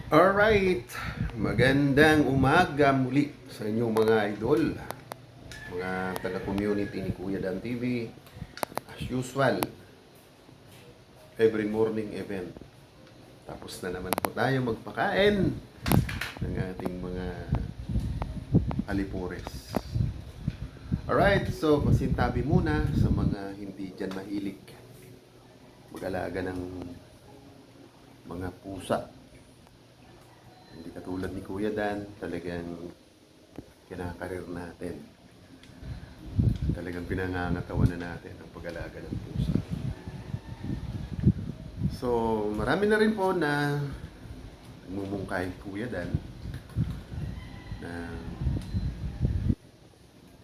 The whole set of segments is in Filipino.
Alright, magandang umaga muli sa inyong mga idol, mga taga-community ni Kuya Dan TV. As usual, every morning event. Tapos na naman po tayo magpakain ng ating mga alipores. Alright, so pasintabi muna sa mga hindi dyan mahilig mag-alaga ng mga pusa. Hindi katulad ni Kuya Dan, talagang kinakarir natin. Talagang pinangangatawan na natin ang pag-alaga ng pusa. So, marami na rin po na nagmumungkahi Kuya Dan na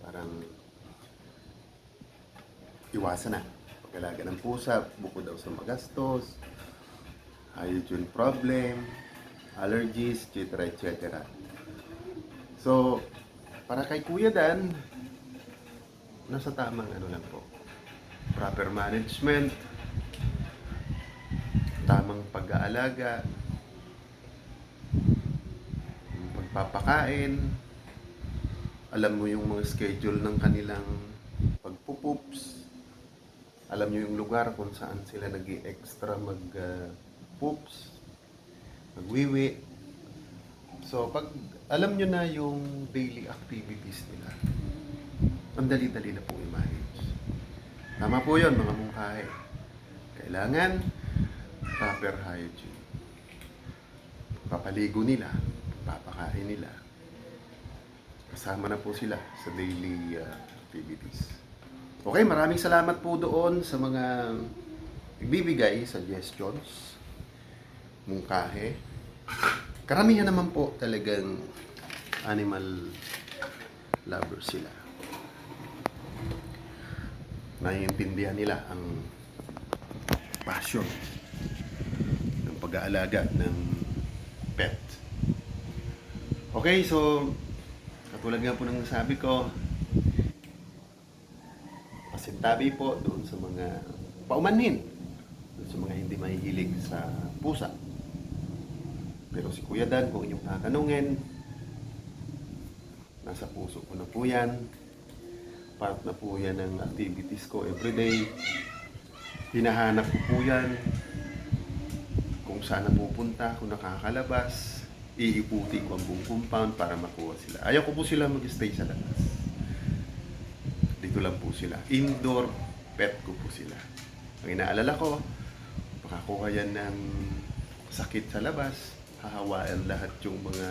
parang iwasan na pag-alaga ng pusa, bukod daw sa magastos, hygiene problem, allergies, etc. etc. So, para kay Kuya Dan, nasa tamang ano lang po. Proper management, tamang pag-aalaga, pagpapakain, alam mo yung mga schedule ng kanilang pagpupups, alam nyo yung lugar kung saan sila nag-extra mag-poops, magwiwi. So, pag alam nyo na yung daily activities nila, ang dali-dali na po i-manage. Tama po yun, mga mungkahi. Kailangan proper hygiene. Papaligo nila, papakain nila. Kasama na po sila sa daily activities. Okay, maraming salamat po doon sa mga nagbibigay suggestions, mungkahi. Karamihan naman po talagang animal lovers sila. Naiintindihan nila ang passion ng pag-aalaga ng pet. Okay, so katulad nga po ng nasabi ko, pasintabi po doon sa mga paumanhin, doon sa mga hindi mahihilig sa pusa. Pero si Kuya Dan, kung inyong tatanungin, nasa puso ko na po yan. Part na po yan ng activities ko everyday. Hinahanap ko po yan. Kung saan napupunta, kung nakakalabas, iiputi ko ang buong compound para makuha sila. Ayaw ko po sila mag-stay sa labas. Dito lang po sila. Indoor pet ko po sila. Ang inaalala ko, makakuha yan ng sakit sa labas, hahawaan lahat yung mga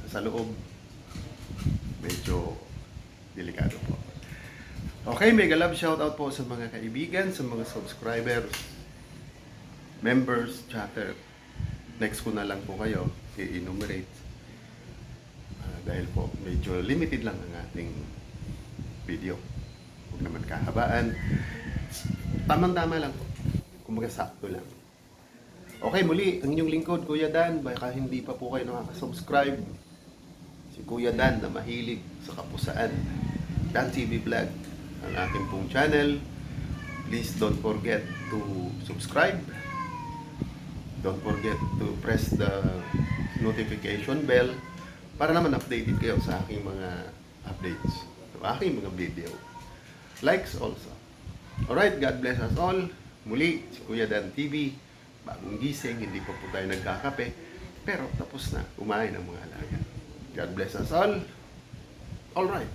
sa loob. Medyo delikado po. Okay, mega love shoutout po sa mga kaibigan, sa mga subscribers, members, chatter. Next ko na lang po kayo i-enumerate. Dahil po medyo limited lang ang ating video. Huwag naman kahabaan. Tamang-tama lang po. Kumbaga sakto lang. Okay, muli, ang inyong lingkod, Kuya Dan. Baka hindi pa po kayo nakaka-subscribe. Si Kuya Dan na mahilig sa kapusaan. Dan TV Vlog, ang aking pong channel. Please don't forget to subscribe. Don't forget to press the notification bell para naman updated kayo sa aking mga updates, sa aking mga video. Likes also. Alright, God bless us all. Muli, si Kuya Dan TV. Bagong gising, hindi pa po tayo nagkakape. Pero tapos na, kumain ang mga alaga. God bless us all. Alright.